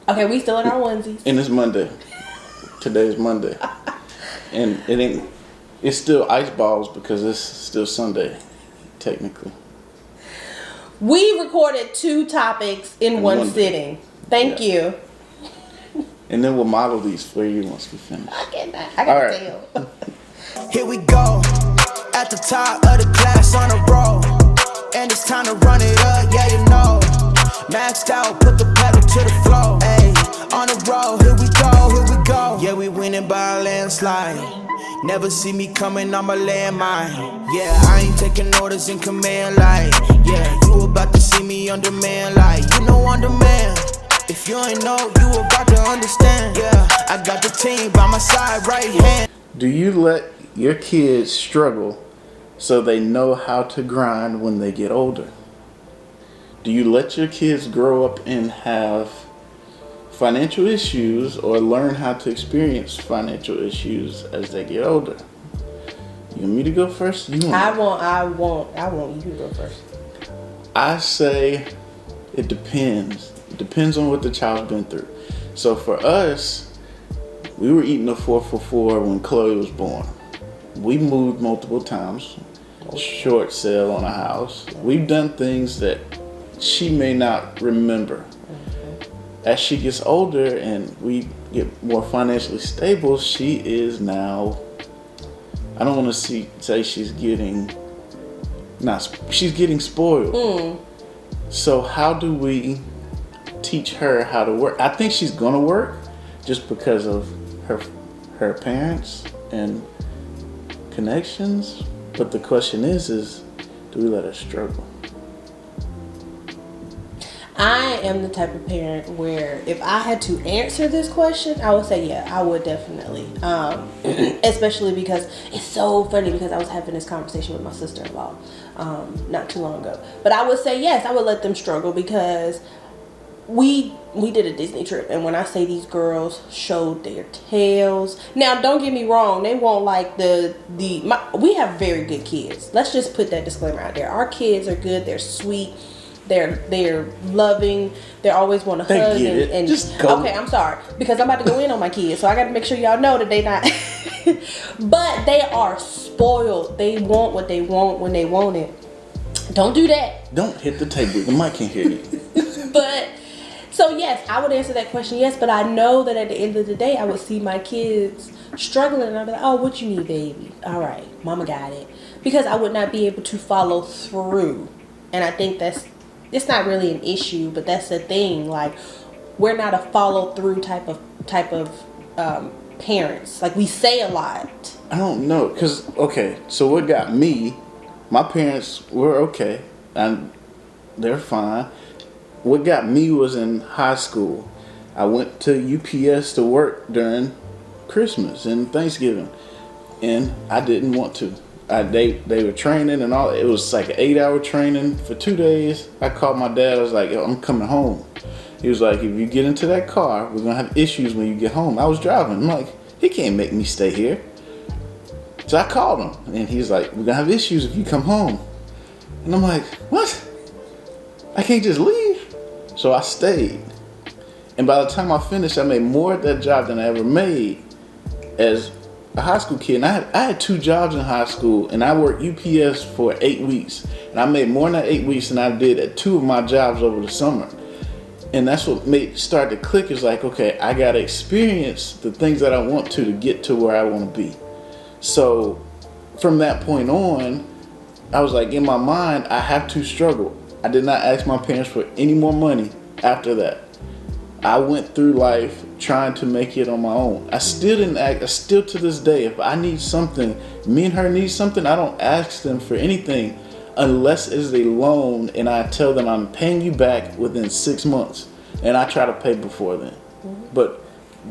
Okay, we still in our onesies. And it's Monday. Today's Monday. And it's still ice balls because it's still Sunday, technically. We recorded 2 topics in one sitting. Thank you. And then we'll model these for you once we finish. I gotta tell. Here we go, at the top of the class on a roll, and it's time to run it up, yeah you know. Maxed out, put the pedal to the floor, ayy, on the road, here we go. Yeah, we winning by a landslide. Never see me coming, I'm a landmine. Yeah, I ain't taking orders in command like, yeah, you about to see me on demand like, you know on demand. If you ain't know, you about to understand. Yeah, I got the team by my side, right hand. Do you let your kids struggle so they know how to grind when they get older? Do you let your kids grow up and have financial issues or learn how to experience financial issues as they get older? You want me to go first? I want you to go first. I say it depends. It depends on what the child's been through. So for us, we were eating a 4 for $4 when Chloe was born. We moved multiple times, short sale on a house. We've done things that she may not remember. As she gets older and we get more financially stable, she is now, I don't want to say she's getting spoiled. So how do we teach her how to work? I think she's gonna work just because of her parents and connections. But the question is do we let her struggle? I am the type of parent where if I had to answer this question, I would say yeah, I would definitely. Especially because it's so funny because I was having this conversation with my sister-in-law not too long ago. But I would say yes, I would let them struggle because we did a Disney trip, and when I say these girls showed their tails. Now, don't get me wrong, they won't like we have very good kids. Let's just put that disclaimer out there. Our kids are good, they're sweet, they're loving, they always want to hug and just go. Okay, I'm sorry because I'm about to go in on my kids, so I got to make sure y'all know that they not but they are spoiled. They want what they want when they want it. Don't do that. Don't hit the table, the mic can't hear you. But so yes, I would answer that question yes, but I know that at the end of the day I would see my kids struggling and I'd be like, oh, what you need, baby? All right, mama got it. Because I would not be able to follow through. And I think it's not really an issue, but that's the thing. Like, we're not a follow through type of parents. Like, we say a lot. I don't know, because, okay, so what got me, my parents were okay, and they're fine. What got me was in high school. I went to UPS to work during Christmas and Thanksgiving, and I didn't want to. They were training and all. It was like an 8-hour training for 2 days. I called my dad. I was like, yo, I'm coming home. He was like, if you get into that car, we're going to have issues when you get home. I was driving. I'm like, he can't make me stay here. So I called him, and he's like, we're going to have issues if you come home. And I'm like, what? I can't just leave? So I stayed. And by the time I finished, I made more at that job than I ever made as a high school kid. And I had 2 jobs in high school, and I worked UPS for 8 weeks. And I made more in that 8 weeks than I did at 2 of my jobs over the summer. And that's what start to click is like, okay, I got to experience the things that I want to get to where I want to be. So from that point on, I was like, in my mind, I have to struggle. I did not ask my parents for any more money after that. I went through life trying to make it on my own. I still didn't ask. Still to this day, if I need something, me and her need something, I don't ask them for anything unless it's a loan and I tell them I'm paying you back within 6 months. And I try to pay before then. Mm-hmm. But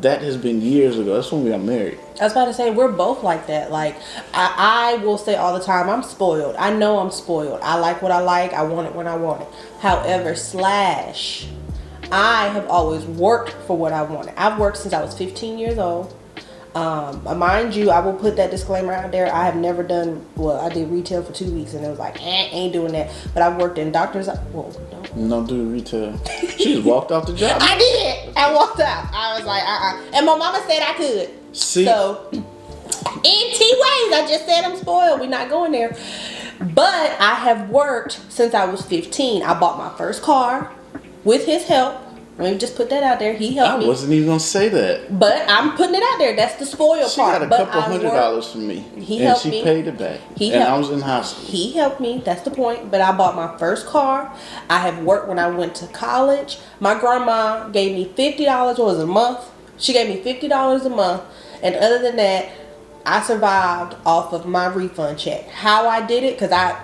that has been years ago. That's when we got married. I was about to say, we're both like that. Like, I will say all the time, I'm spoiled. I know I'm spoiled. I like what I like. I want it when I want it. However, I have always worked for what I wanted. I've worked since I was 15 years old. Mind you, I will put that disclaimer out there. I have never done, I did retail for 2 weeks and it was like, ain't doing that. But I've worked in doctors. No, do retail. She just walked off the job. I did. I walked out. I was like, And my mama said I could. See? So, in T ways, I just said I'm spoiled. We're not going there. But I have worked since I was 15. I bought my first car with his help. Let me just put that out there. He helped me. I wasn't even gonna say that. But I'm putting it out there. That's the spoiled She part. got a couple $100 from me. He helped me. And she paid it back. I was in high school. He helped me. That's the point. But I bought my first car. I have worked when I went to college. My grandma gave me $50 a month. She gave me $50 a month. And other than that, I survived off of my refund check. How I did it, because I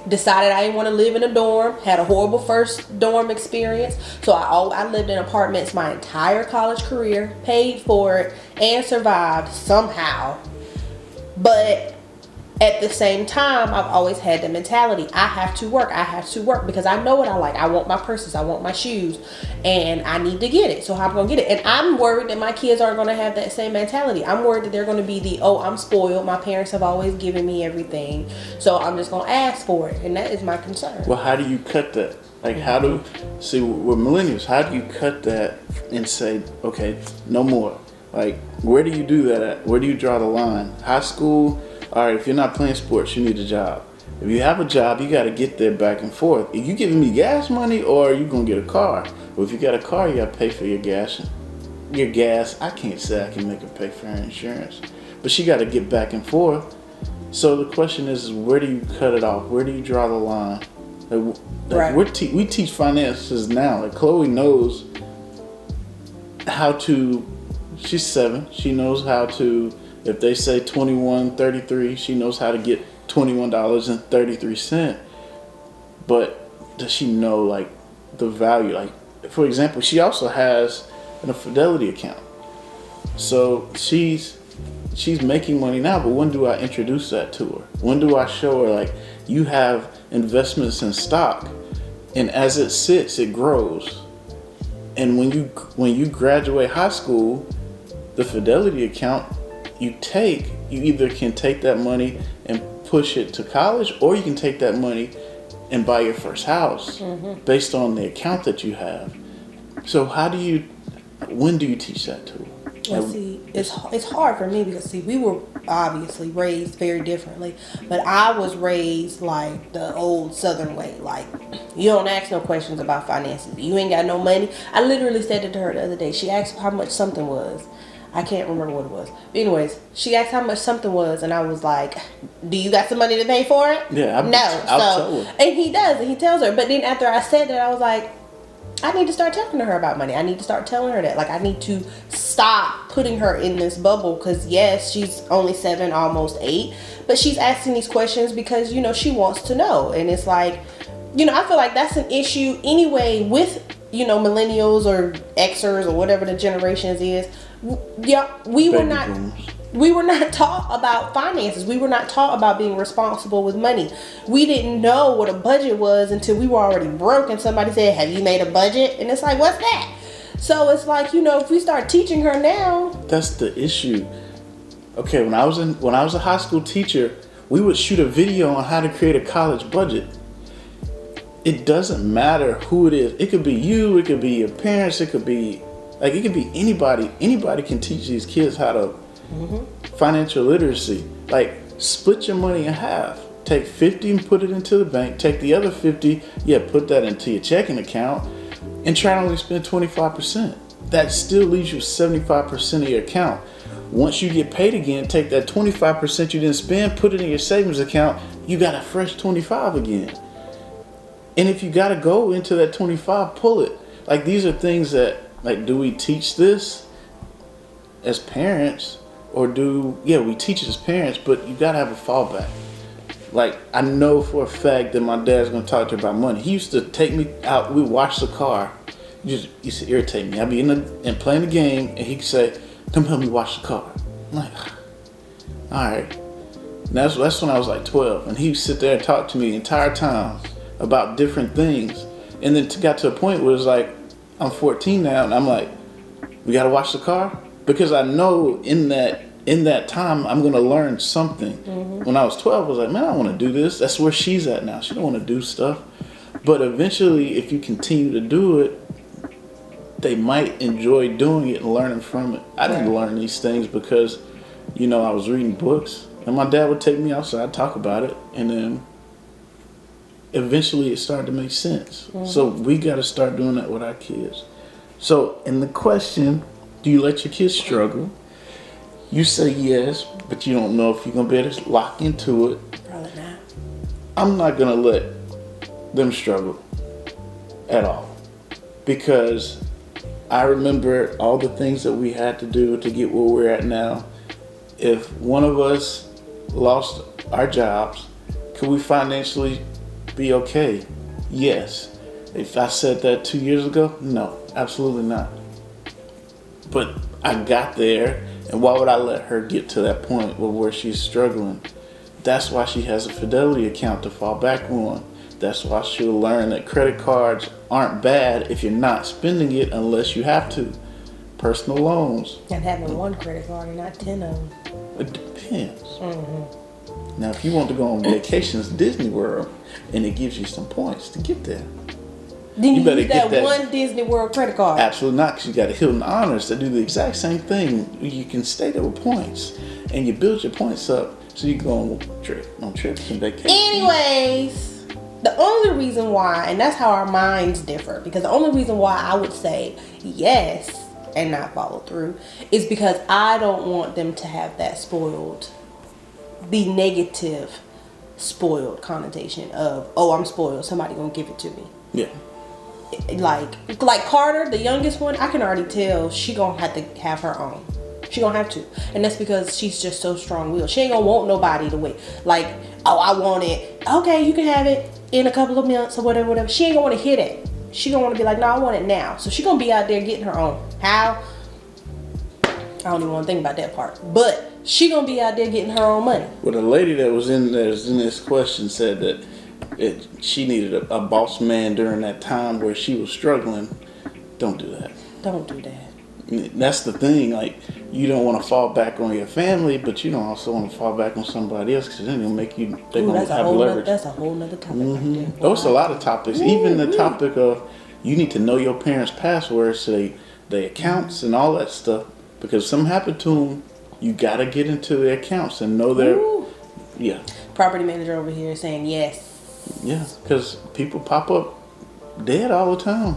decided I didn't want to live in a dorm. Had a horrible first dorm experience. So I lived in apartments my entire college career. Paid for it and survived somehow. But at the same time, I've always had the mentality, I have to work because I know what I like. I want my purses, I want my shoes, and I need to get it. So I'm going to get it. And I'm worried that my kids aren't going to have that same mentality. I'm worried that they're going to be I'm spoiled. My parents have always given me everything. So I'm just going to ask for it. And that is my concern. Well, how do you cut that? Like, we're millennials. How do you cut that and say, okay, no more? Like, where do you do that at? Where do you draw the line? High school? All right, if you're not playing sports, you need a job. If you have a job, you got to get there back and forth. Are you giving me gas money or are you going to get a car? Well, if you got a car, you got to pay for your gas. I can't say I can make her pay for her insurance. But she got to get back and forth. So the question is where do you cut it off? Where do you draw the line? Right. We teach finances now. Like, Chloe knows how to, she's 7. She knows how to, if they say $21.33, she knows how to get $21.33. But does she know, like, the value? Like, for example, she also has a Fidelity account. So she's making money now, but when do I introduce that to her? When do I show her, like, you have investments in stock, and as it sits, it grows. And when you graduate high school, the Fidelity account you either can take that money and push it to college, or you can take that money and buy your first house based on the account that you have. So when do you teach that to them? Well, see, it's hard for me because, see, we were obviously raised very differently, but I was raised like the old Southern way. Like, you don't ask no questions about finances. You ain't got no money. I literally said it to her the other day. She asked how much something was. I can't remember what it was. But anyways, she asked how much something was, and I was like, do you got some money to pay for it? Yeah. I'll tell her. And he does, and he tells her. But then after I said that, I was like, I need to start talking to her about money. I need to start telling her that. Like, I need to stop putting her in this bubble because, yes, she's only 7, almost 8. But she's asking these questions because, she wants to know. And it's like, I feel like that's an issue anyway with, millennials or Xers or whatever the generations is. Yeah, we were not taught about finances. We were not taught about being responsible with money. We didn't know what a budget was until we were already broke and somebody said, have you made a budget? And it's like, what's that? So it's like, if we start teaching her now. That's the issue. Okay, when I was a high school teacher, we would shoot a video on how to create a college budget. It doesn't matter who it is. It could be you, it could be your parents, it could be anybody. Anybody can teach these kids how to financial literacy. Like, split your money in half. Take 50 and put it into the bank. Take the other 50, put that into your checking account, and try to only spend 25%. That still leaves you 75% of your account. Once you get paid again, take that 25% you didn't spend, put it in your savings account. You got a fresh 25 again. And if you got to go into that 25, pull it. Like, these are things that, like, do we teach this as parents? Or we teach it as parents, but you got to have a fallback. Like, I know for a fact that my dad's going to talk to her about money. He used to take me out. We'd watch the car. He used to irritate me. I'd be and playing the game, and he'd say, come help me watch the car. I'm like, all right. And that's when I was like 12. And he'd sit there and talk to me the entire time about different things. And then got to a point where it's like, I'm 14 now, and I'm like, we got to watch the car? Because I know in that time, I'm going to learn something. When I was 12, I was like, man, I don't want to do this. That's where she's at now. She don't want to do stuff. But eventually, if you continue to do it, they might enjoy doing it and learning from it. I didn't learn these things because, I was reading books and my dad would take me outside, talk about it, and then eventually it started to make sense. So we got to start doing that with our kids. So in the question, do you let your kids struggle? You say yes, but you don't know if you're going to be able to lock into it. Probably not. I'm not going to let them struggle at all, because I remember all the things that we had to do to get where we're at now. If one of us lost our jobs, could we financially be okay? Yes. If I said that 2 years ago, no, absolutely not. But I got there, and why would I let her get to that point where she's struggling? That's why she has a Fidelity account to fall back on. That's why she'll learn that credit cards aren't bad if you're not spending it unless you have to. Personal loans. And having one credit card and not 10 of them. It depends. Now, if you want to go on vacations, Disney World, and it gives you some points to get there. Then you better use get that that one Disney World credit card. Absolutely not, because you got a Hilton Honors that do the exact same thing. You can stay there with points, and you build your points up so you go on trips and vacations. Anyways, the only reason why, and that's how our minds differ, because the only reason why I would say yes and not follow through is because I don't want them to have that the negative spoiled connotation of, oh, I'm spoiled, somebody gonna give it to me. Yeah. Like Carter, the youngest one, I can already tell she gonna have to have her own. She gonna have to, and that's because she's just so strong-willed. She ain't gonna want nobody to wait. Like, oh, I want it. Okay, you can have it in a couple of months or whatever. She ain't gonna want to hit it. She gonna want to be like, no, I want it now. So she gonna be out there getting her own. How? I don't even want to think about that part. But she gonna be out there getting her own money. Well, the lady that was in this question said that she needed a boss man during that time where she was struggling. Don't do that. Don't do that. That's the thing. Like, you don't want to fall back on your family, but you don't also want to fall back on somebody else, because then it'll make you. They're gonna have leverage. That's a whole nother topic. Right there. Oh, it's a lot of topics. Even the topic of you need to know your parents' passwords to their accounts and all that stuff, because if something happened to them, you gotta get into their accounts and know their. Yeah. Property manager over here saying yes. Yeah, because people pop up dead all the time.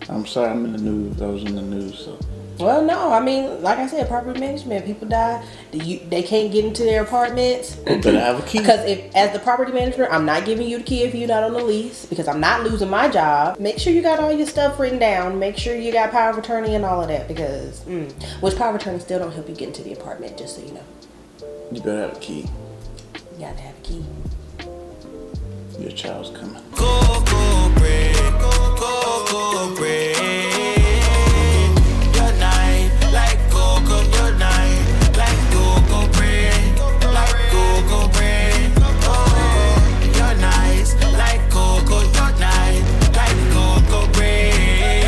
I'm sorry, I'm in the news. I was in the news, so. Well, no, I mean, like I said, property management, people die. They can't get into their apartments. Better have a key. Because as the property manager, I'm not giving you the key if you're not on the lease, because I'm not losing my job. Make sure you got all your stuff written down. Make sure you got power of attorney and all of that, because which power of attorney still don't help you get into the apartment, just so you know. You better have a key. You gotta have a key. Your child's coming. Go, go, break. Go, go, break. Your night, like go, go, your night. Like go, go, break. Like go, go, break. Oh, your nights, like go, go, your night. Like go, go, break.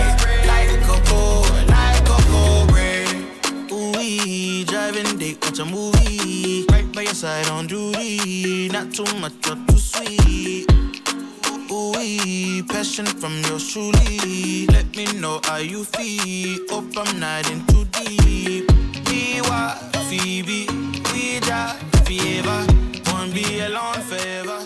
Like go, break. Ooh, we driving date, watch a movie. Right by your side on duty. Not too much, not too sweet. Ooh, passion from yours truly. Let me know how you feel. Hope I'm not in too deep. We were Phoebe, we die fever. Won't be alone forever.